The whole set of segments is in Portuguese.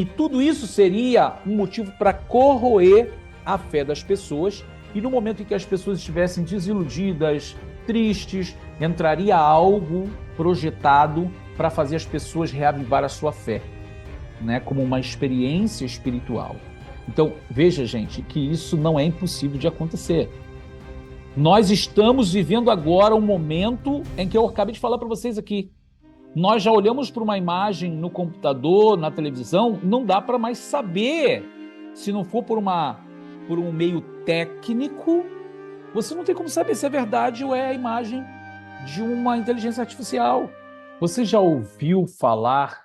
E tudo isso seria um motivo para corroer a fé das pessoas, e no momento em que as pessoas estivessem desiludidas, tristes, entraria algo projetado para fazer as pessoas reavivar a sua fé, né, como uma experiência espiritual. Então, veja, gente, que isso não é impossível de acontecer. Nós estamos vivendo agora um momento em que eu acabei de falar para vocês aqui. Nós já olhamos para uma imagem no computador, na televisão, não dá para mais saber. Se não for por um meio técnico, você não tem como saber se é verdade ou é a imagem de uma inteligência artificial. Você já ouviu falar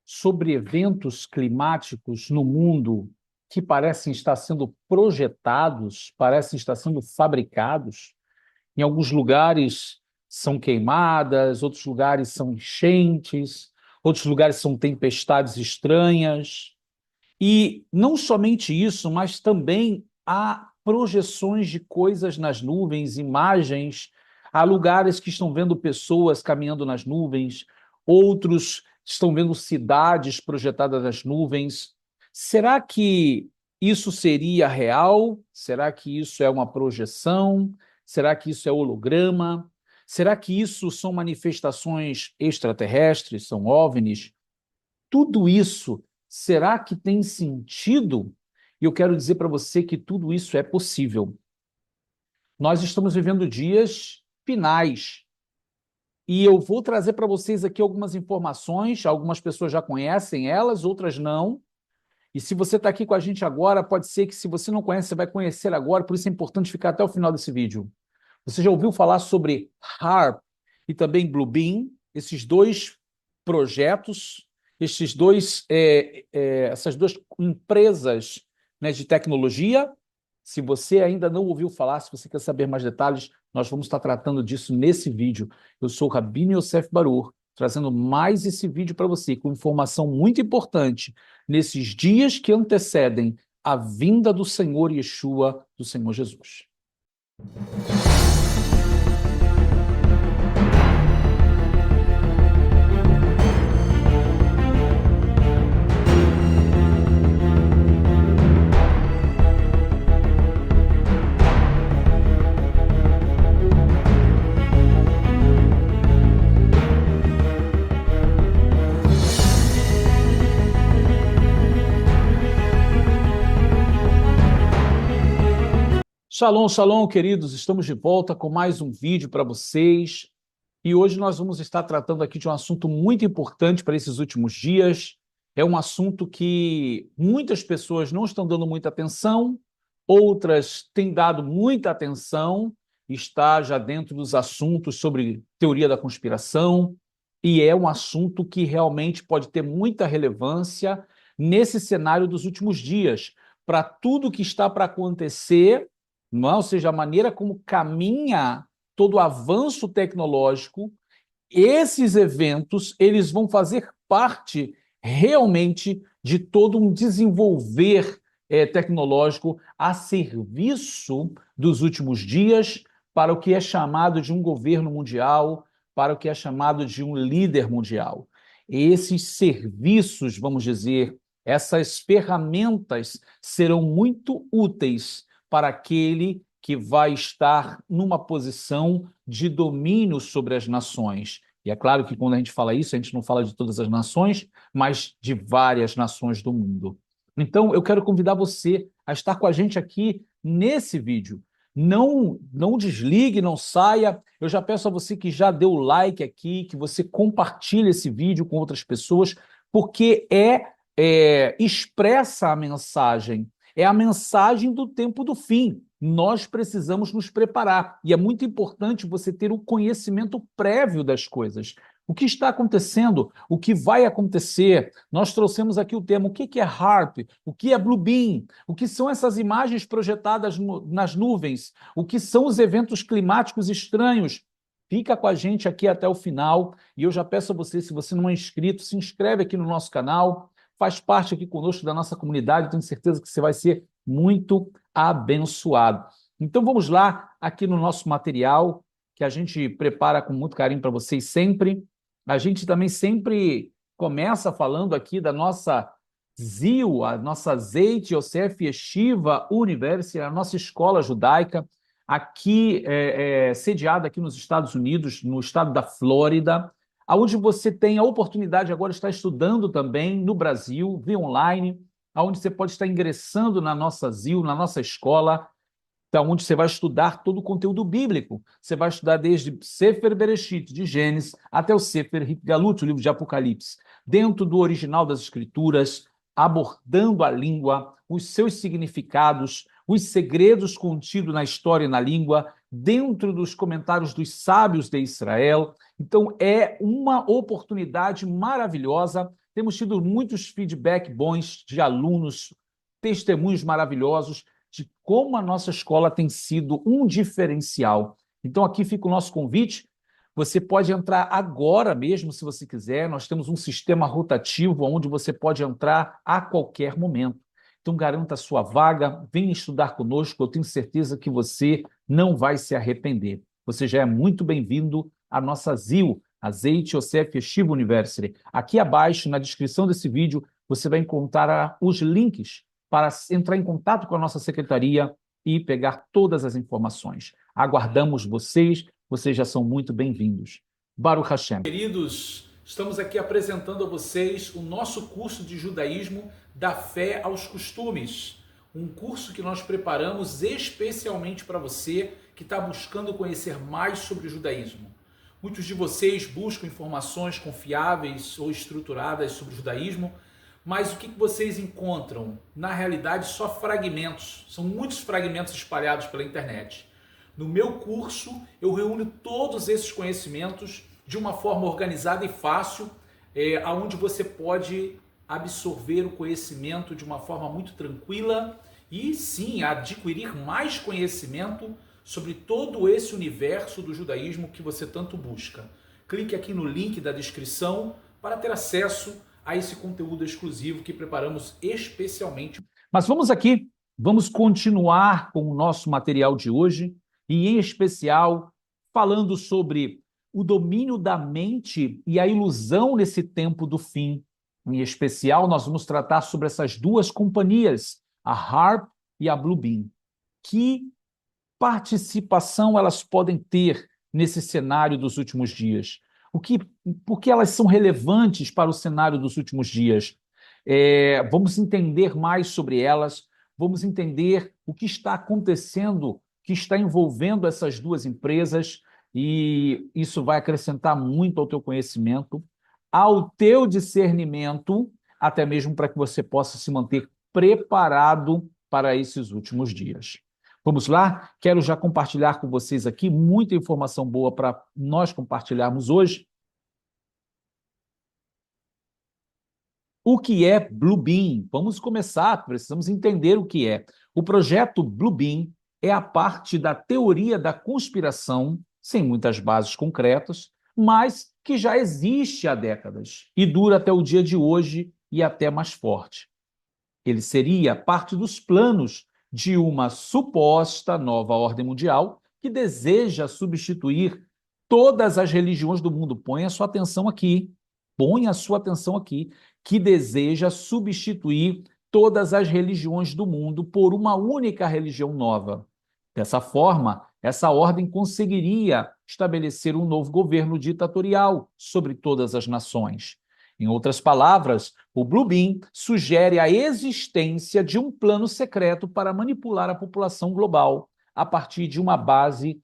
sobre eventos climáticos no mundo que parecem estar sendo projetados, parecem estar sendo fabricados? Em alguns lugares são queimadas, outros lugares são enchentes, outros lugares são tempestades estranhas. E não somente isso, mas também há projeções de coisas nas nuvens, imagens, há lugares que estão vendo pessoas caminhando nas nuvens, outros estão vendo cidades projetadas nas nuvens. Será que isso seria real? Será que isso é uma projeção? Será que isso é holograma? Será que isso são manifestações extraterrestres, são OVNIs? Tudo isso, será que tem sentido? E eu quero dizer para você que tudo isso é possível. Nós estamos vivendo dias finais e eu vou trazer para vocês aqui algumas informações, algumas pessoas já conhecem elas, outras não. E se você está aqui com a gente agora, pode ser que se você não conhece, você vai conhecer agora, por isso é importante ficar até o final desse vídeo. Você já ouviu falar sobre HARP e também Bluebeam, esses dois projetos, essas duas empresas, né, de tecnologia? Se você ainda não ouviu falar, se você quer saber mais detalhes, nós vamos estar tratando disso nesse vídeo. Eu sou o Rabino Yosef Barur, trazendo mais esse vídeo para você, com informação muito importante nesses dias que antecedem a vinda do Senhor Yeshua, do Senhor Jesus. Shalom, shalom, queridos. Estamos de volta com mais um vídeo para vocês. E hoje nós vamos estar tratando aqui de um assunto muito importante para esses últimos dias. É um assunto que muitas pessoas não estão dando muita atenção, outras têm dado muita atenção, está já dentro dos assuntos sobre teoria da conspiração, e é um assunto que realmente pode ter muita relevância nesse cenário dos últimos dias, para tudo que está para acontecer, não é? Ou seja, a maneira como caminha todo o avanço tecnológico. Esses eventos, eles vão fazer parte realmente de todo um desenvolver tecnológico a serviço dos últimos dias, para o que é chamado de um governo mundial, para o que é chamado de um líder mundial. Esses serviços, vamos dizer, essas ferramentas serão muito úteis para aquele que vai estar numa posição de domínio sobre as nações. E é claro que quando a gente fala isso, a gente não fala de todas as nações, mas de várias nações do mundo. Então, eu quero convidar você a estar com a gente aqui nesse vídeo. Não desligue, não saia. Eu já peço a você que já deu o like aqui, que você compartilhe esse vídeo com outras pessoas, porque expressa a mensagem. É a mensagem do tempo do fim. Nós precisamos nos preparar. E é muito importante você ter o conhecimento prévio das coisas. O que está acontecendo? O que vai acontecer? Nós trouxemos aqui o termo. O que é HARP? O que é Bluebeam? O que são essas imagens projetadas nas nuvens? O que são os eventos climáticos estranhos? Fica com a gente aqui até o final. E eu já peço a você, se você não é inscrito, se inscreve aqui no nosso canal, faz parte aqui conosco da nossa comunidade, tenho certeza que você vai ser muito abençoado. Então vamos lá, aqui no nosso material, que a gente prepara com muito carinho para vocês sempre. A gente também sempre começa falando aqui da nossa ZIL, a nossa Zeit Yosef Yeshiva University, a nossa escola judaica, aqui sediada aqui nos Estados Unidos, no estado da Flórida, onde você tem a oportunidade agora de estar estudando também no Brasil, via online, onde você pode estar ingressando na nossa ZIL, na nossa escola, então, onde você vai estudar todo o conteúdo bíblico. Você vai estudar desde Sefer Bereshit, de Gênesis, até o Sefer Galut, o livro de Apocalipse, dentro do original das Escrituras, abordando a língua, os seus significados, os segredos contidos na história e na língua, dentro dos comentários dos sábios de Israel. Então, é uma oportunidade maravilhosa. Temos tido muitos feedback bons de alunos, testemunhos maravilhosos de como a nossa escola tem sido um diferencial. Então, aqui fica o nosso convite. Você pode entrar agora mesmo, se você quiser. Nós temos um sistema rotativo onde você pode entrar a qualquer momento. Então, garanta a sua vaga, venha estudar conosco. Eu tenho certeza que você não vai se arrepender. Você já é muito bem-vindo à nossa ZIL, a Zeit Yosef Yeshiva University. Aqui abaixo, na descrição desse vídeo, você vai encontrar os links para entrar em contato com a nossa secretaria e pegar todas as informações. Aguardamos vocês, vocês já são muito bem-vindos. Baruch Hashem. Queridos, estamos aqui apresentando a vocês o nosso curso de judaísmo da fé aos costumes. Um curso que nós preparamos especialmente para você que está buscando conhecer mais sobre o judaísmo. Muitos de vocês buscam informações confiáveis ou estruturadas sobre o judaísmo, mas o que vocês encontram? Na realidade, só fragmentos. São muitos fragmentos espalhados pela internet. No meu curso, eu reúno todos esses conhecimentos de uma forma organizada e fácil, onde você pode absorver o conhecimento de uma forma muito tranquila e, sim, adquirir mais conhecimento sobre todo esse universo do judaísmo que você tanto busca. Clique aqui no link da descrição para ter acesso a esse conteúdo exclusivo que preparamos especialmente. Mas vamos continuar com o nosso material de hoje, e em especial falando sobre o domínio da mente e a ilusão nesse tempo do fim. Em especial, nós vamos tratar sobre essas duas companhias, a Harp e a Bluebeam. Que participação elas podem ter nesse cenário dos últimos dias? Por que elas são relevantes para o cenário dos últimos dias? Vamos entender mais sobre elas, vamos entender o que está acontecendo, que está envolvendo essas duas empresas, e isso vai acrescentar muito ao teu conhecimento, ao teu discernimento, até mesmo para que você possa se manter preparado para esses últimos dias. Vamos lá? Quero já compartilhar com vocês aqui muita informação boa para nós compartilharmos hoje. O que é Bluebeam? Vamos começar, precisamos entender o que é. O projeto Bluebeam é a parte da teoria da conspiração, sem muitas bases concretas, mas que já existe há décadas e dura até o dia de hoje e até mais forte. Ele seria parte dos planos de uma suposta nova ordem mundial que deseja substituir todas as religiões do mundo. Ponha a sua atenção aqui, que deseja substituir todas as religiões do mundo por uma única religião nova. Dessa forma, essa ordem conseguiria estabelecer um novo governo ditatorial sobre todas as nações. Em outras palavras, o Bluebeam sugere a existência de um plano secreto para manipular a população global a partir de uma base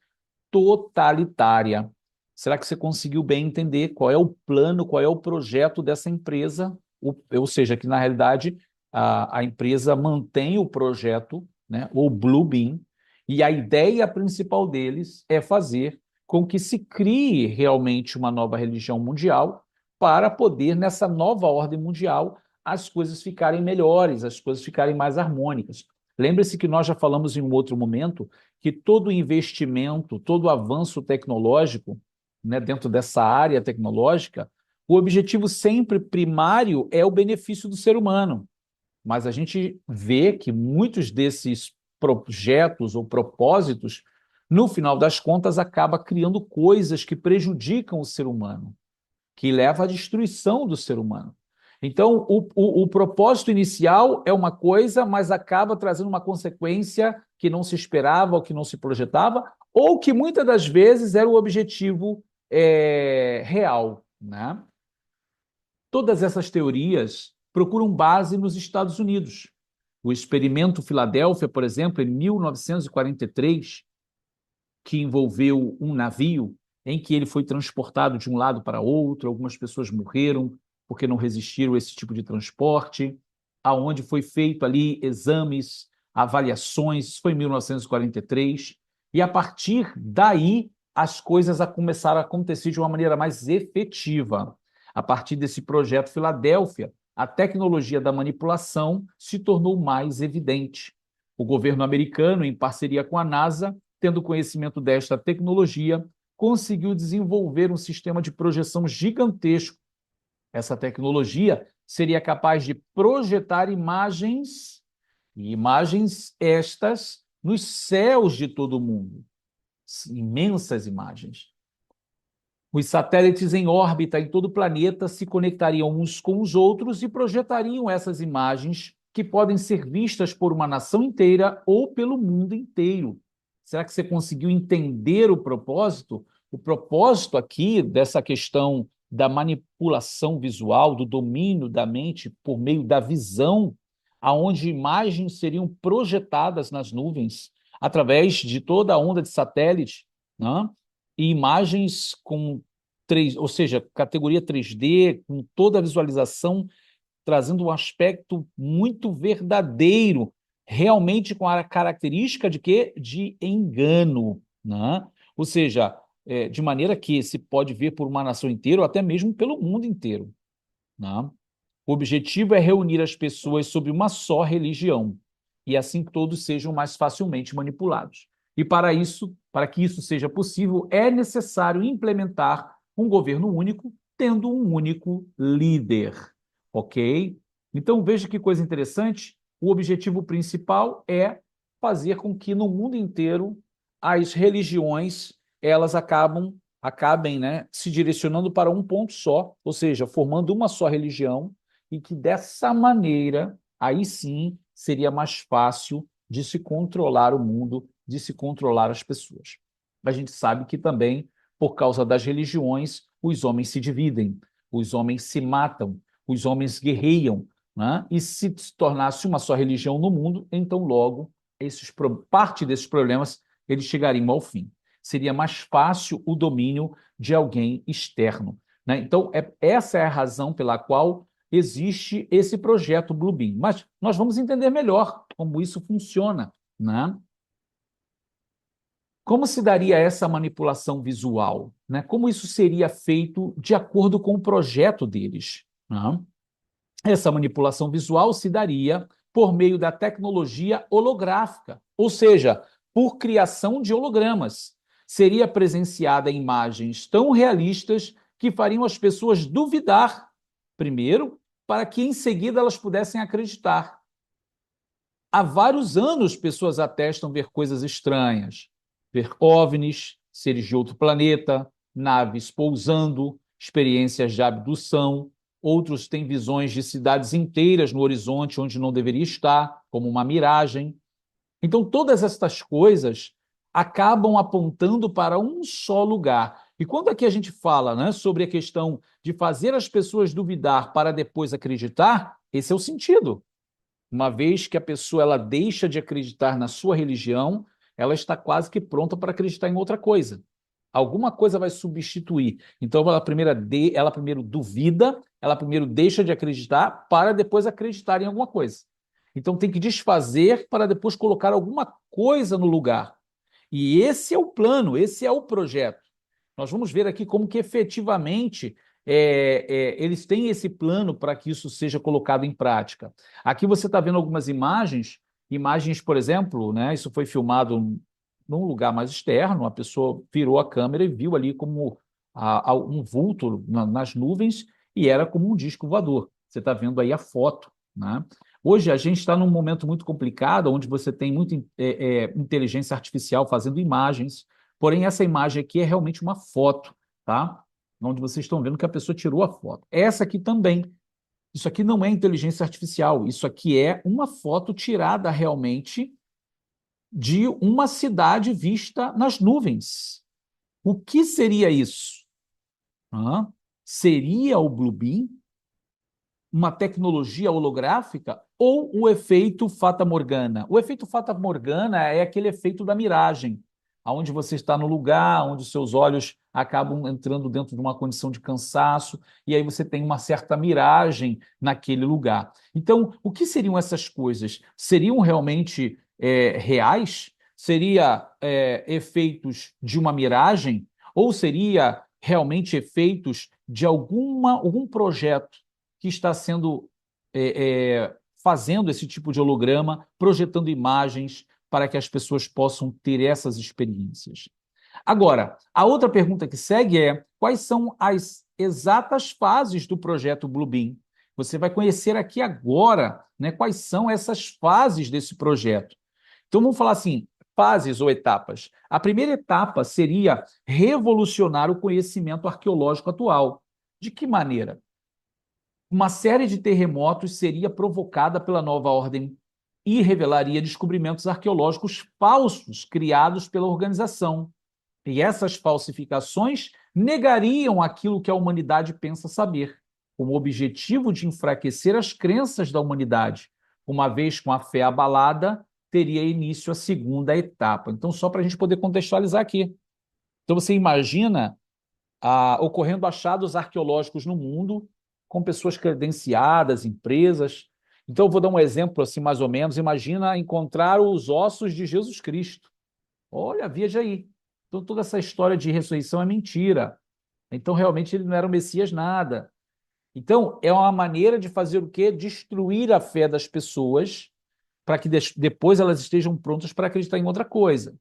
totalitária. Será que você conseguiu bem entender qual é o plano, qual é o projeto dessa empresa? Ou seja, que na realidade a empresa mantém o projeto, né, o Bluebeam, e a ideia principal deles é fazer com que se crie realmente uma nova religião mundial para poder, nessa nova ordem mundial, as coisas ficarem melhores, as coisas ficarem mais harmônicas. Lembre-se que nós já falamos em um outro momento que todo investimento, todo avanço tecnológico, né, dentro dessa área tecnológica, o objetivo sempre primário é o benefício do ser humano. Mas a gente vê que muitos desses projetos ou propósitos, no final das contas, acaba criando coisas que prejudicam o ser humano, que leva à destruição do ser humano. Então, o propósito inicial é uma coisa, mas acaba trazendo uma consequência que não se esperava, ou que não se projetava, ou que muitas das vezes era o objetivo real, né? Todas essas teorias procuram base nos Estados Unidos. O experimento Filadélfia, por exemplo, em 1943, que envolveu um navio em que ele foi transportado de um lado para outro, algumas pessoas morreram porque não resistiram a esse tipo de transporte, aonde foi feito ali exames, avaliações, isso foi em 1943, e a partir daí as coisas começaram a acontecer de uma maneira mais efetiva. A partir desse projeto Filadélfia, a tecnologia da manipulação se tornou mais evidente. O governo americano, em parceria com a NASA, tendo conhecimento desta tecnologia, conseguiu desenvolver um sistema de projeção gigantesco. Essa tecnologia seria capaz de projetar imagens, e imagens estas nos céus de todo o mundo. Imensas imagens. Os satélites em órbita em todo o planeta se conectariam uns com os outros e projetariam essas imagens que podem ser vistas por uma nação inteira ou pelo mundo inteiro. Será que você conseguiu entender o propósito? O propósito aqui dessa questão da manipulação visual, do domínio da mente por meio da visão, aonde imagens seriam projetadas nas nuvens através de toda a onda de satélite, né? E imagens com 3, ou seja, categoria 3D, com toda a visualização, trazendo um aspecto muito verdadeiro, realmente com a característica de quê? De engano, né? Ou seja, de maneira que se pode ver por uma nação inteira ou até mesmo pelo mundo inteiro, né? O objetivo é reunir as pessoas sob uma só religião, e assim todos sejam mais facilmente manipulados. E para isso, para que isso seja possível, é necessário implementar um governo único, tendo um único líder, ok? Então veja que coisa interessante, o objetivo principal é fazer com que no mundo inteiro as religiões elas acabem, né, se direcionando para um ponto só, ou seja, formando uma só religião, e que dessa maneira, aí sim, seria mais fácil de se controlar o mundo, de se controlar as pessoas. A gente sabe que também, por causa das religiões, os homens se dividem, os homens se matam, os homens guerreiam, né? E se tornasse uma só religião no mundo, então logo parte desses problemas eles chegariam ao fim. Seria mais fácil o domínio de alguém externo, né? Então, essa é a razão pela qual existe esse projeto Bluebeam. Mas nós vamos entender melhor como isso funciona, né? Como se daria essa manipulação visual, né? Como isso seria feito de acordo com o projeto deles, né? Essa manipulação visual se daria por meio da tecnologia holográfica, ou seja, por criação de hologramas. Seria presenciada imagens tão realistas que fariam as pessoas duvidar, primeiro, para que em seguida elas pudessem acreditar. Há vários anos, pessoas atestam ver coisas estranhas, ver OVNIs, seres de outro planeta, naves pousando, experiências de abdução. Outros têm visões de cidades inteiras no horizonte onde não deveria estar, como uma miragem. Então, todas estas coisas acabam apontando para um só lugar. E quando aqui a gente fala, né, sobre a questão de fazer as pessoas duvidar para depois acreditar, esse é o sentido. Uma vez que a pessoa ela deixa de acreditar na sua religião, ela está quase que pronta para acreditar em outra coisa. Alguma coisa vai substituir. Então, ela primeiro duvida, ela primeiro deixa de acreditar para depois acreditar em alguma coisa. Então, tem que desfazer para depois colocar alguma coisa no lugar. E esse é o plano, esse é o projeto. Nós vamos ver aqui como que efetivamente eles têm esse plano para que isso seja colocado em prática. Aqui você está vendo algumas imagens, por exemplo, né, isso foi filmado num lugar mais externo, a pessoa virou a câmera e viu ali como um vulto nas nuvens e era como um disco voador. Você está vendo aí a foto, né? Hoje a gente está num momento muito complicado, onde você tem muita inteligência artificial fazendo imagens, porém essa imagem aqui é realmente uma foto, tá? Onde vocês estão vendo que a pessoa tirou a foto. Essa aqui também. Isso aqui não é inteligência artificial, isso aqui é uma foto tirada realmente de uma cidade vista nas nuvens. O que seria isso? Seria o Bluebeam uma tecnologia holográfica ou o efeito Fata Morgana? O efeito Fata Morgana é aquele efeito da miragem, onde você está no lugar, onde os seus olhos acabam entrando dentro de uma condição de cansaço, e aí você tem uma certa miragem naquele lugar. Então, o que seriam essas coisas? Seriam realmente reais? Seria efeitos de uma miragem? Ou seria realmente efeitos de algum projeto que está sendo fazendo esse tipo de holograma, projetando imagens para que as pessoas possam ter essas experiências. Agora, a outra pergunta que segue é: quais são as exatas fases do projeto Bluebeam? Você vai conhecer aqui agora, né, quais são essas fases desse projeto. Então, vamos falar assim, fases ou etapas. A primeira etapa seria revolucionar o conhecimento arqueológico atual. De que maneira? Uma série de terremotos seria provocada pela nova ordem e revelaria descobrimentos arqueológicos falsos criados pela organização. E essas falsificações negariam aquilo que a humanidade pensa saber, com o objetivo de enfraquecer as crenças da humanidade. Uma vez com a fé abalada, teria início a segunda etapa. Então, só para a gente poder contextualizar aqui. Então, você imagina ocorrendo achados arqueológicos no mundo, com pessoas credenciadas, empresas. Então, eu vou dar um exemplo assim, mais ou menos. Imagina encontrar os ossos de Jesus Cristo. Olha, veja aí. Então, toda essa história de ressurreição é mentira. Então, realmente, ele não era o Messias nada. Então, é uma maneira de fazer o quê? Destruir a fé das pessoas para que depois elas estejam prontas para acreditar em outra coisa.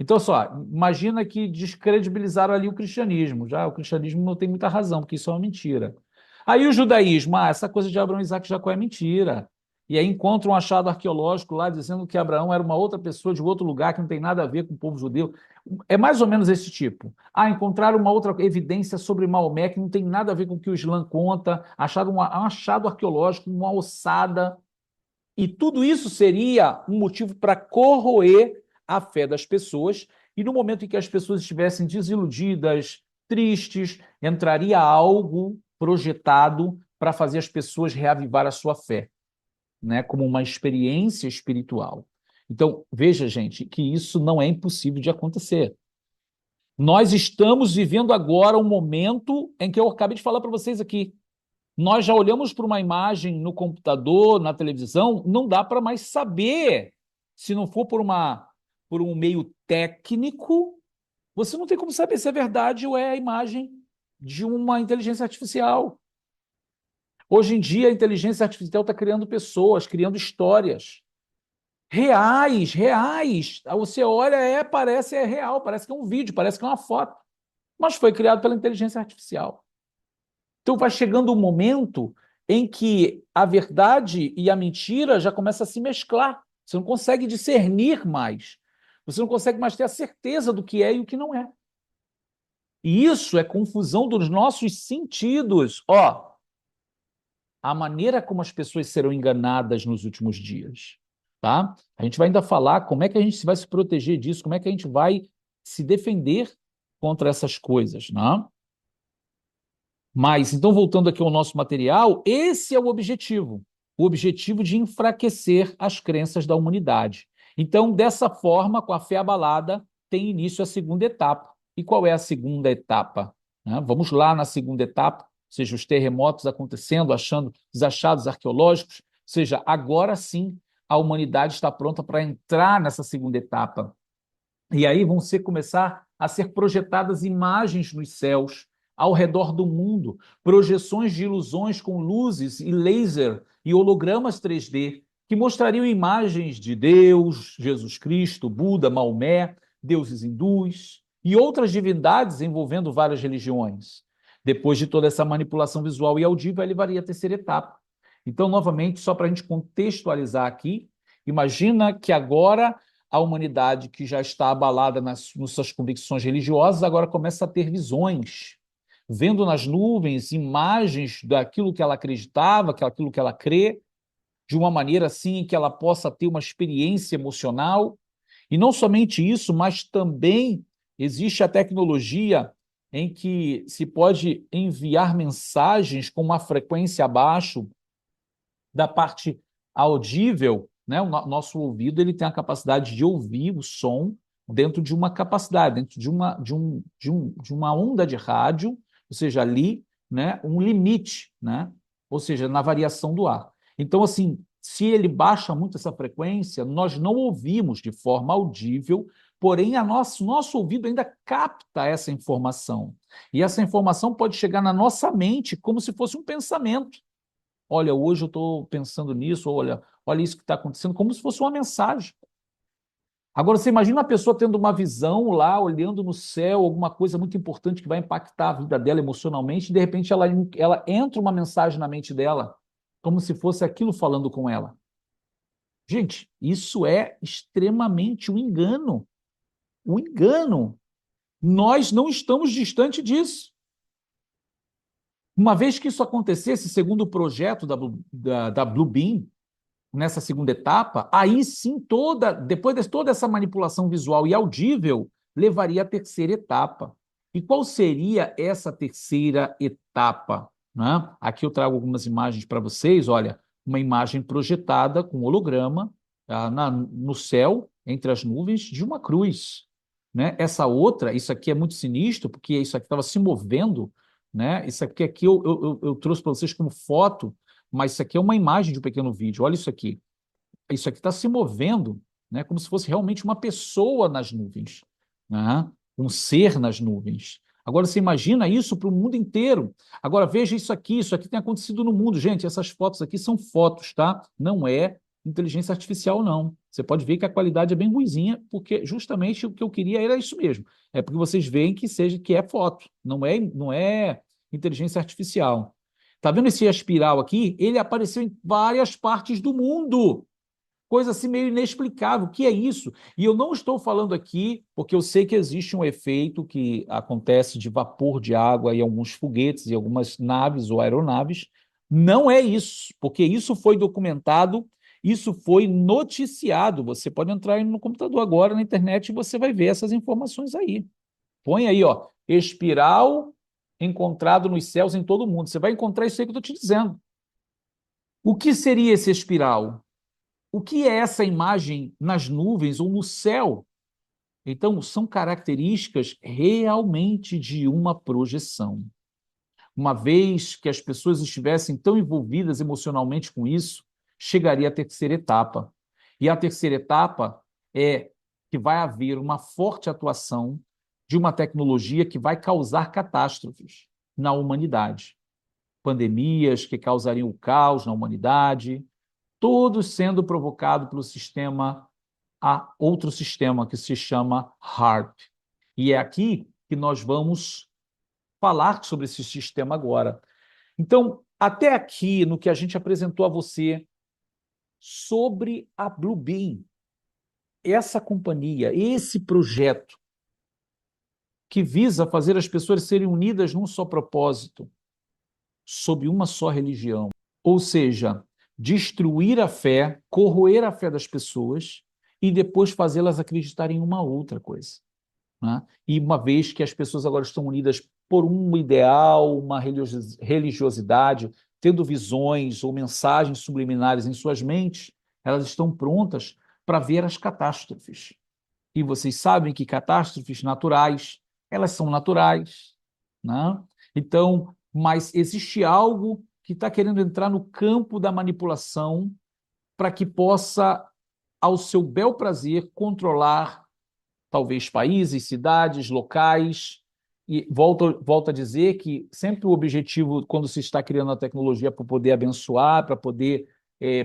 Então, só, imagina que descredibilizaram ali o cristianismo. Já o cristianismo não tem muita razão, porque isso é uma mentira. Aí o judaísmo, essa coisa de Abraão, Isaac e Jacó é mentira. E aí encontra um achado arqueológico lá dizendo que Abraão era uma outra pessoa de outro lugar que não tem nada a ver com o povo judeu. É mais ou menos esse tipo. Encontraram uma outra evidência sobre Maomé que não tem nada a ver com o que o Islã conta. Acharam um achado arqueológico, uma ossada. E tudo isso seria um motivo para corroer a fé das pessoas, e no momento em que as pessoas estivessem desiludidas, tristes, entraria algo projetado para fazer as pessoas reavivar a sua fé, né, como uma experiência espiritual. Então, veja, gente, que isso não é impossível de acontecer. Nós estamos vivendo agora um momento em que eu acabei de falar para vocês aqui. Nós já olhamos para uma imagem no computador, na televisão, não dá para mais saber. Se não for por um meio técnico, você não tem como saber se é verdade ou é a imagem de uma inteligência artificial. Hoje em dia, a inteligência artificial está criando pessoas, criando histórias reais, reais. Você olha, parece real, parece que é um vídeo, parece que é uma foto, mas foi criado pela inteligência artificial. Então vai chegando um momento em que a verdade e a mentira já começam a se mesclar. Você não consegue discernir mais. Você não consegue mais ter a certeza do que é e o que não é. E isso é confusão dos nossos sentidos. A maneira como as pessoas serão enganadas nos últimos dias. Tá? A gente vai ainda falar como é que a gente vai se proteger disso, como é que a gente vai se defender contra essas coisas. Né? Mas, então, voltando aqui ao nosso material, esse é o objetivo de enfraquecer as crenças da humanidade. Então, dessa forma, com a fé abalada, tem início a segunda etapa. E qual é a segunda etapa? Vamos lá na segunda etapa, ou seja, os terremotos acontecendo, achando os achados arqueológicos, ou seja, agora sim a humanidade está pronta para entrar nessa segunda etapa. E aí vão começar a ser projetadas imagens nos céus, ao redor do mundo, projeções de ilusões com luzes e laser e hologramas 3D, que mostrariam imagens de Deus, Jesus Cristo, Buda, Maomé, deuses hindus e outras divindades envolvendo várias religiões. Depois de toda essa manipulação visual e audível, ele levaria à terceira etapa. Então, novamente, só para a gente contextualizar aqui, imagina que agora a humanidade que já está abalada nas suas convicções religiosas agora começa a ter visões. vendo nas nuvens imagens daquilo que ela acreditava, aquilo que ela crê, de uma maneira assim que ela possa ter uma experiência emocional. E não somente isso, mas também existe a tecnologia em que se pode enviar mensagens com uma frequência abaixo da parte audível, né? Nosso ouvido ele tem a capacidade de ouvir o som dentro de uma capacidade, dentro de uma onda de rádio, ou seja, ali, né, um limite, né? Ou seja, na variação do ar. Então, assim, se ele baixa muito essa frequência, nós não ouvimos de forma audível, porém nosso ouvido ainda capta essa informação. E essa informação pode chegar na nossa mente como se fosse um pensamento. Olha, hoje eu estou pensando nisso, olha isso que está acontecendo, como se fosse uma mensagem. Agora, você imagina a pessoa tendo uma visão lá, olhando no céu, alguma coisa muito importante que vai impactar a vida dela emocionalmente, e de repente ela entra uma mensagem na mente dela, como se fosse aquilo falando com ela. Gente, isso é extremamente um engano. Um engano. Nós não estamos distante disso. Uma vez que isso acontecesse, segundo o projeto da Bluebeam, nessa segunda etapa, aí sim depois de toda essa manipulação visual e audível, levaria à terceira etapa. E qual seria essa terceira etapa? Né? Aqui eu trago algumas imagens para vocês, olha, uma imagem projetada com holograma no céu, entre as nuvens, de uma cruz. Né? Essa outra, isso aqui é muito sinistro, porque isso aqui estava se movendo, né? Isso aqui eu trouxe para vocês como foto, mas isso aqui é uma imagem de um pequeno vídeo. Olha isso aqui. Isso aqui está se movendo, né, como se fosse realmente uma pessoa nas nuvens, né? Um ser nas nuvens. Agora, você imagina isso para o mundo inteiro. Agora, veja isso aqui tem acontecido no mundo. Gente, essas fotos aqui são fotos, tá? Não é inteligência artificial, não. Você pode ver que a qualidade é bem ruinzinha, porque justamente o que eu queria era isso mesmo. É porque vocês veem que é foto, não é inteligência artificial. Tá vendo esse espiral aqui? Ele apareceu em várias partes do mundo. Coisa assim meio inexplicável. O que é isso? E eu não estou falando aqui porque eu sei que existe um efeito que acontece de vapor de água em alguns foguetes e algumas naves ou aeronaves. Não é isso, porque isso foi documentado, isso foi noticiado. Você pode entrar aí no computador agora, na internet, e você vai ver essas informações aí. Põe aí, ó, espiral encontrado nos céus em todo o mundo. Você vai encontrar isso aí que eu estou te dizendo. O que seria esse espiral? O que é essa imagem nas nuvens ou no céu? Então, são características realmente de uma projeção. Uma vez que as pessoas estivessem tão envolvidas emocionalmente com isso, chegaria à terceira etapa. E a terceira etapa é que vai haver uma forte atuação de uma tecnologia que vai causar catástrofes na humanidade. Pandemias que causariam o caos na humanidade, tudo sendo provocado pelo sistema, a outro sistema que se chama HARP. E é aqui que nós vamos falar sobre esse sistema agora. Então, até aqui, no que a gente apresentou a você sobre a Bluebeam, essa companhia, esse projeto que visa fazer as pessoas serem unidas num só propósito, sob uma só religião. Ou seja, destruir a fé, corroer a fé das pessoas e depois fazê-las acreditarem em uma outra coisa. Né? E uma vez que as pessoas agora estão unidas por um ideal, uma religiosidade, tendo visões ou mensagens subliminares em suas mentes, elas estão prontas para ver as catástrofes. E vocês sabem que catástrofes naturais, elas são naturais, né? Então, mas existe algo que está querendo entrar no campo da manipulação para que possa, ao seu bel prazer, controlar talvez países, cidades, locais. E volto a dizer que sempre o objetivo, quando se está criando a tecnologia, é para poder abençoar, para poder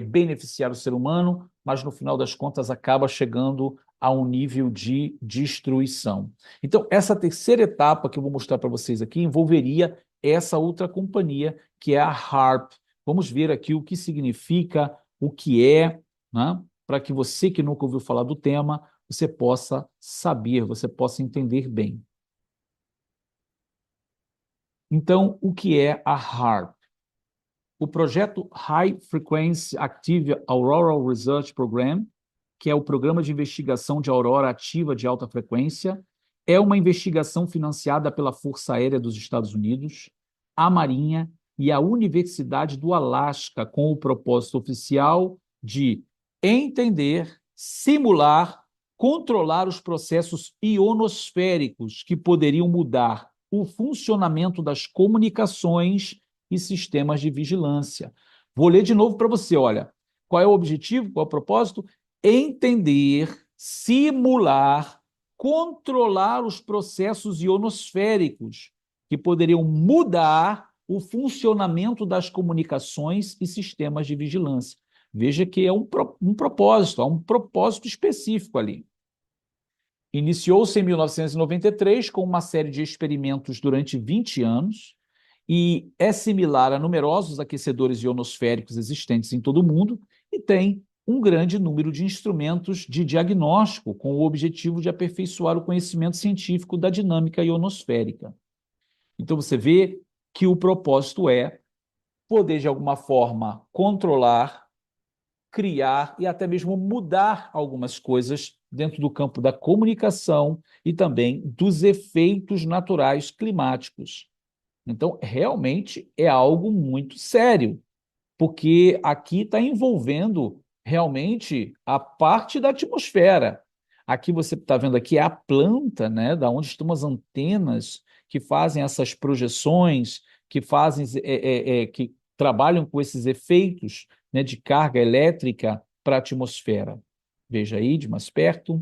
beneficiar o ser humano, mas no final das contas acaba chegando a um nível de destruição. Então, essa terceira etapa que eu vou mostrar para vocês aqui envolveria essa outra companhia, que é a HARP. Vamos ver aqui o que significa, o que é, né? Para que você que nunca ouviu falar do tema, você possa saber, você possa entender bem. Então, o que é a HAARP? O projeto High Frequency Active Auroral Research Program, que é o Programa de Investigação de Aurora Ativa de Alta Frequência, é uma investigação financiada pela Força Aérea dos Estados Unidos, a Marinha e a Universidade do Alasca, com o propósito oficial de entender, simular, controlar os processos ionosféricos que poderiam mudar o funcionamento das comunicações e sistemas de vigilância. Vou ler de novo para você, olha. Qual é o objetivo, qual é o propósito? Entender, simular, controlar os processos ionosféricos que poderiam mudar o funcionamento das comunicações e sistemas de vigilância. Veja que é um propósito, há um propósito específico ali. Iniciou-se em 1993 com uma série de experimentos durante 20 anos e é similar a numerosos aquecedores ionosféricos existentes em todo o mundo e tem um grande número de instrumentos de diagnóstico com o objetivo de aperfeiçoar o conhecimento científico da dinâmica ionosférica. Então você vê que o propósito é poder, de alguma forma, controlar, criar e até mesmo mudar algumas coisas dentro do campo da comunicação e também dos efeitos naturais climáticos. Então, realmente é algo muito sério, porque aqui está envolvendo realmente a parte da atmosfera. Aqui você está vendo aqui é a planta, né, da onde estão as antenas que fazem essas projeções, que fazem, que trabalham com esses efeitos, né, de carga elétrica para a atmosfera. Veja aí de mais perto.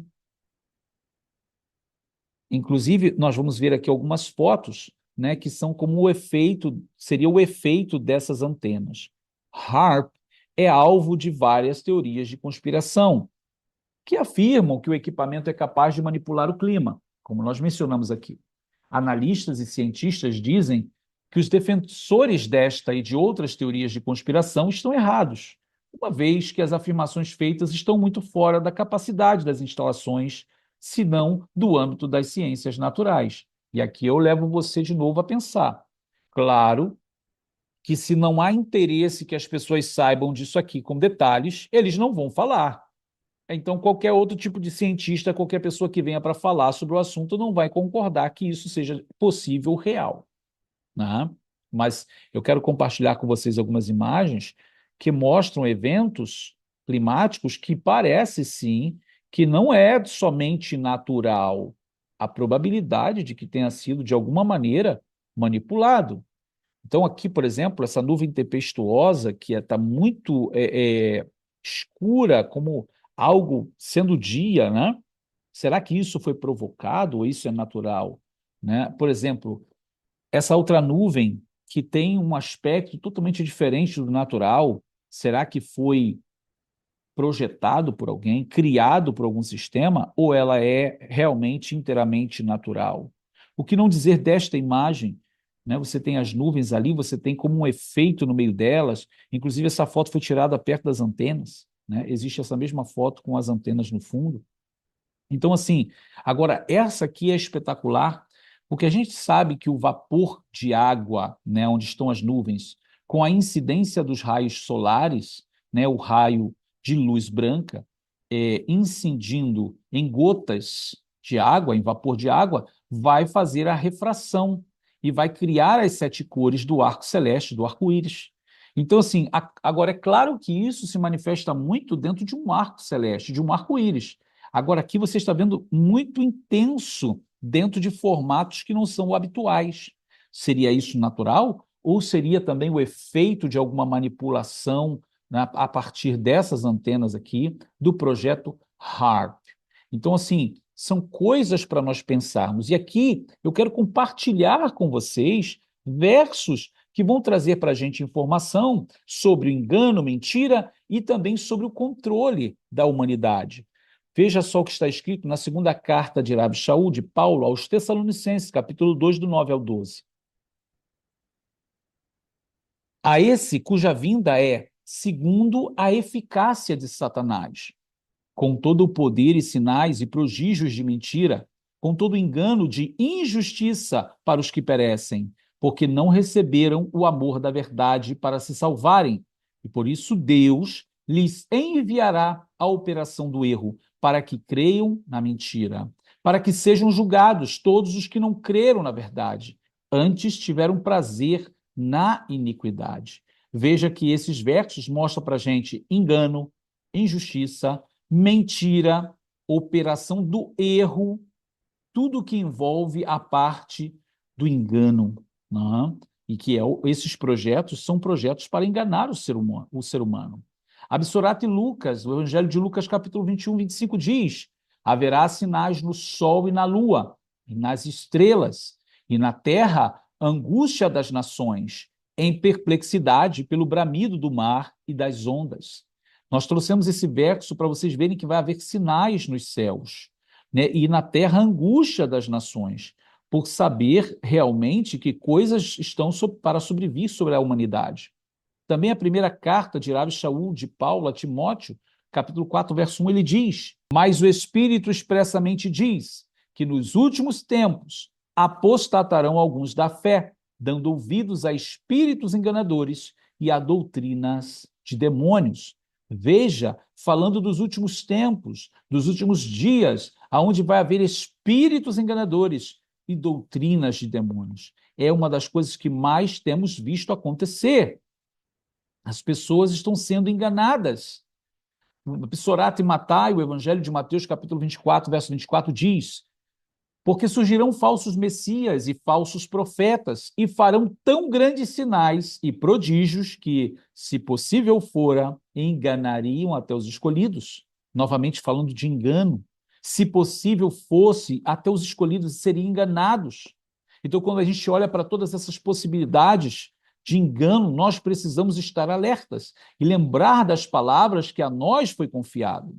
Inclusive, nós vamos ver aqui algumas fotos, né, que são como o efeito, seria o efeito dessas antenas. HAARP é alvo de várias teorias de conspiração, que afirmam que o equipamento é capaz de manipular o clima, como nós mencionamos aqui. Analistas e cientistas dizem que os defensores desta e de outras teorias de conspiração estão errados, uma vez que as afirmações feitas estão muito fora da capacidade das instalações, se não do âmbito das ciências naturais. E aqui eu levo você de novo a pensar. Claro que se não há interesse que as pessoas saibam disso aqui com detalhes, eles não vão falar. Então, qualquer outro tipo de cientista, qualquer pessoa que venha para falar sobre o assunto, não vai concordar que isso seja possível, real, né? Mas eu quero compartilhar com vocês algumas imagens que mostram eventos climáticos que parece sim que não é somente natural a probabilidade de que tenha sido de alguma maneira manipulado. Então aqui, por exemplo, essa nuvem tempestuosa que está muito escura, como algo sendo dia, né? Será que isso foi provocado ou isso é natural, né? Por exemplo, essa outra nuvem que tem um aspecto totalmente diferente do natural, será que foi projetado por alguém, criado por algum sistema, ou ela é realmente inteiramente natural? O que não dizer desta imagem? Né? Você tem as nuvens ali, você tem como um efeito no meio delas, inclusive essa foto foi tirada perto das antenas, né? Existe essa mesma foto com as antenas no fundo. Então, assim, agora, essa aqui é espetacular, porque a gente sabe que o vapor de água, né, onde estão as nuvens, com a incidência dos raios solares, né, o raio de luz branca, incidindo em gotas de água, em vapor de água, vai fazer a refração e vai criar as 7 cores do arco celeste, do arco-íris. Então, assim, agora é claro que isso se manifesta muito dentro de um arco celeste, de um arco-íris. Agora, aqui você está vendo muito intenso dentro de formatos que não são habituais. Seria isso natural? Ou seria também o efeito de alguma manipulação, né, a partir dessas antenas aqui do projeto HAARP? Então, assim, são coisas para nós pensarmos. E aqui eu quero compartilhar com vocês versos que vão trazer para a gente informação sobre o engano, mentira e também sobre o controle da humanidade. Veja só o que está escrito na segunda carta de Rabi Shaul, de Paulo, aos Tessalonicenses, capítulo 2, do 9 ao 12. A esse cuja vinda é segundo a eficácia de Satanás, com todo o poder e sinais e prodígios de mentira, com todo o engano de injustiça para os que perecem, porque não receberam o amor da verdade para se salvarem. E por isso Deus lhes enviará a operação do erro, para que creiam na mentira, para que sejam julgados todos os que não creram na verdade, antes tiveram prazer na iniquidade. Veja que esses versos mostram para a gente engano, injustiça, mentira, operação do erro, tudo que envolve a parte do engano, né? E que esses projetos são projetos para enganar o ser humano. Absurate Lucas, o Evangelho de Lucas, capítulo 21, 25, diz: haverá sinais no sol e na lua, e nas estrelas, e na terra, angústia das nações, em perplexidade pelo bramido do mar e das ondas. Nós trouxemos esse verso para vocês verem que vai haver sinais nos céus, né? E na terra, angústia das nações, por saber realmente que coisas estão para sobrevir sobre a humanidade. Também a primeira carta de Rabi Shaul, de Paulo a Timóteo, capítulo 4, verso 1, ele diz: mas o Espírito expressamente diz que nos últimos tempos apostatarão alguns da fé, dando ouvidos a espíritos enganadores e a doutrinas de demônios. Veja, falando dos últimos tempos, dos últimos dias, aonde vai haver espíritos enganadores e doutrinas de demônios. É uma das coisas que mais temos visto acontecer. As pessoas estão sendo enganadas. O Psorate Matai, o Evangelho de Mateus, capítulo 24, verso 24, diz: porque surgirão falsos messias e falsos profetas, e farão tão grandes sinais e prodígios que, se possível fora, enganariam até os escolhidos. Novamente falando de engano. Se possível fosse, até os escolhidos seriam enganados. Então, quando a gente olha para todas essas possibilidades de engano, nós precisamos estar alertas e lembrar das palavras que a nós foi confiado.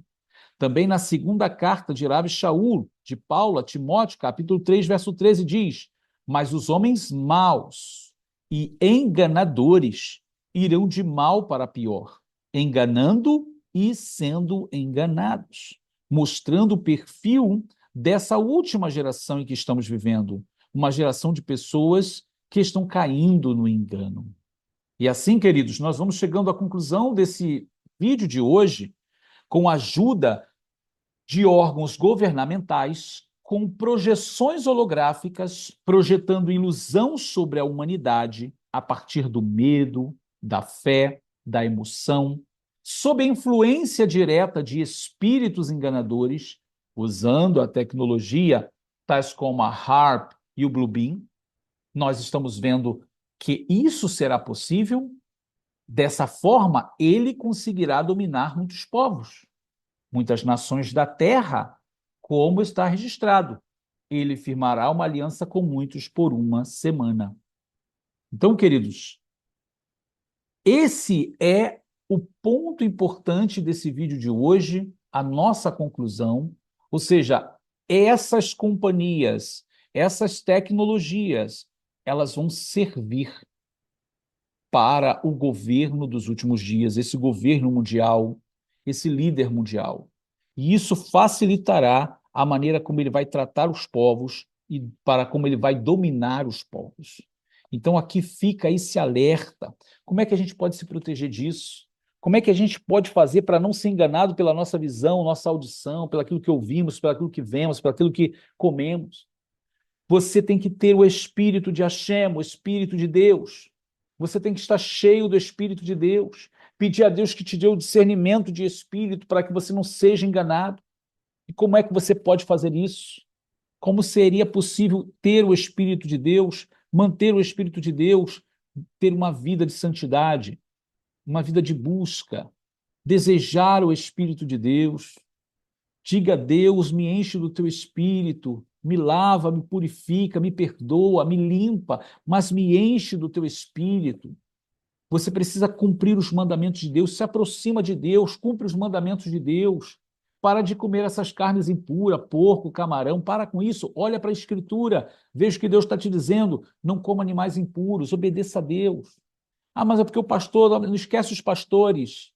Também na segunda carta de Rabi Shaul, de Paulo a Timóteo, capítulo 3, verso 13, diz: mas os homens maus e enganadores irão de mal para pior, enganando e sendo enganados, mostrando o perfil dessa última geração em que estamos vivendo, uma geração de pessoas que estão caindo no engano. E assim, queridos, nós vamos chegando à conclusão desse vídeo de hoje, com a ajuda de órgãos governamentais com projeções holográficas, projetando ilusão sobre a humanidade a partir do medo, da fé, da emoção, sob a influência direta de espíritos enganadores, usando a tecnologia tais como a HAARP e o Bluebeam. Nós estamos vendo que isso será possível. Dessa forma, ele conseguirá dominar muitos povos, muitas nações da terra, como está registrado. Ele firmará uma aliança com muitos por uma semana. Então, queridos, esse é o ponto importante desse vídeo de hoje, a nossa conclusão, ou seja, essas companhias, essas tecnologias, elas vão servir para o governo dos últimos dias, esse governo mundial, esse líder mundial. E isso facilitará a maneira como ele vai tratar os povos e para como ele vai dominar os povos. Então aqui fica esse alerta. Como é que a gente pode se proteger disso? Como é que a gente pode fazer para não ser enganado pela nossa visão, nossa audição, pelo aquilo que ouvimos, pelo aquilo que vemos, pelo aquilo que comemos? Você tem que ter o espírito de Hashem, o espírito de Deus. Você tem que estar cheio do Espírito de Deus. Pedir a Deus que te dê o discernimento de espírito para que você não seja enganado. E como é que você pode fazer isso? Como seria possível ter o Espírito de Deus, manter o Espírito de Deus, ter uma vida de santidade, uma vida de busca, desejar o Espírito de Deus? Diga a Deus, me enche do teu Espírito, me lava, me purifica, me perdoa, me limpa, mas me enche do teu Espírito. Você precisa cumprir os mandamentos de Deus, se aproxima de Deus, cumpre os mandamentos de Deus. Para de comer essas carnes impuras, porco, camarão, para com isso, olha para a Escritura, veja o que Deus está te dizendo, não coma animais impuros, obedeça a Deus. Ah, mas é porque o pastor, não esquece os pastores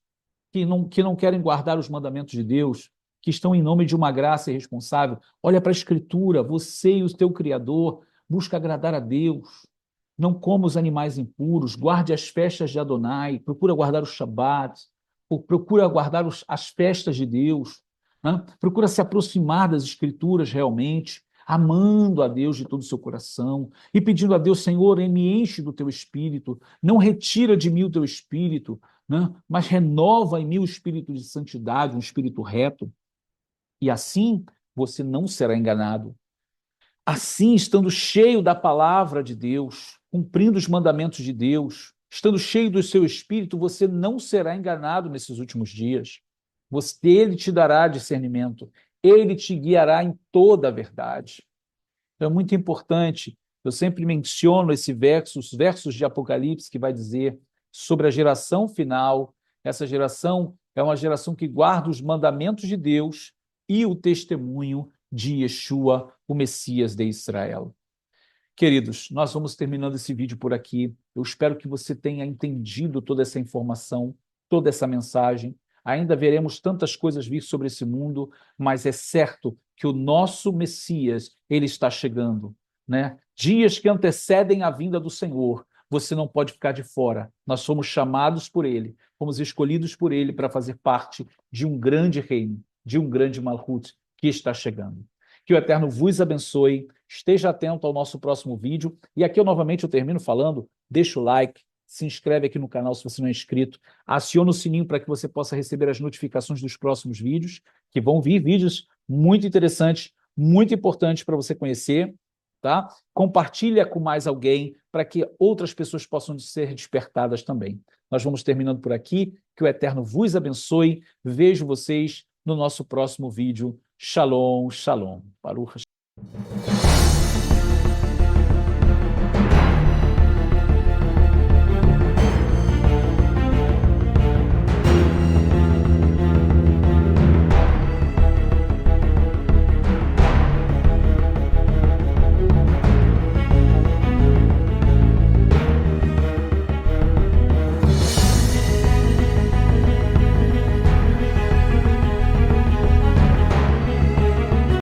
que não querem guardar os mandamentos de Deus, que estão em nome de uma graça irresponsável. Olha para a Escritura, você e o teu Criador, busca agradar a Deus. não coma os animais impuros, guarde as festas de Adonai, procura guardar os Shabat, procura guardar as festas de Deus, né? Procura se aproximar das Escrituras realmente, amando a Deus de todo o seu coração e pedindo a Deus, Senhor, me enche do teu Espírito, não retira de mim o teu Espírito, né? Mas renova em mim o Espírito de santidade, um Espírito reto, e assim você não será enganado. Assim, estando cheio da palavra de Deus, cumprindo os mandamentos de Deus, estando cheio do seu Espírito, você não será enganado nesses últimos dias. Ele te dará discernimento, ele te guiará em toda a verdade. Então, é muito importante, eu sempre menciono os versos de Apocalipse que vai dizer sobre a geração final. Essa geração é uma geração que guarda os mandamentos de Deus e o testemunho de Yeshua, o Messias de Israel. Queridos, nós vamos terminando esse vídeo por aqui. Eu espero que você tenha entendido toda essa informação, toda essa mensagem. Ainda veremos tantas coisas vir sobre esse mundo, mas é certo que o nosso Messias, ele está chegando, né? Dias que antecedem a vinda do Senhor. Você não pode ficar de fora. Nós somos chamados por ele, fomos escolhidos por ele para fazer parte de um grande reino, de um grande Malhut que está chegando. Que o Eterno vos abençoe. Esteja atento ao nosso próximo vídeo. E aqui eu termino falando, deixa o like, se inscreve aqui no canal se você não é inscrito, aciona o sininho para que você possa receber as notificações dos próximos vídeos, que vão vir vídeos muito interessantes, muito importantes para você conhecer, tá? Compartilha com mais alguém para que outras pessoas possam ser despertadas também. Nós vamos terminando por aqui. Que o Eterno vos abençoe. Vejo vocês no nosso próximo vídeo. Shalom, shalom. Baruch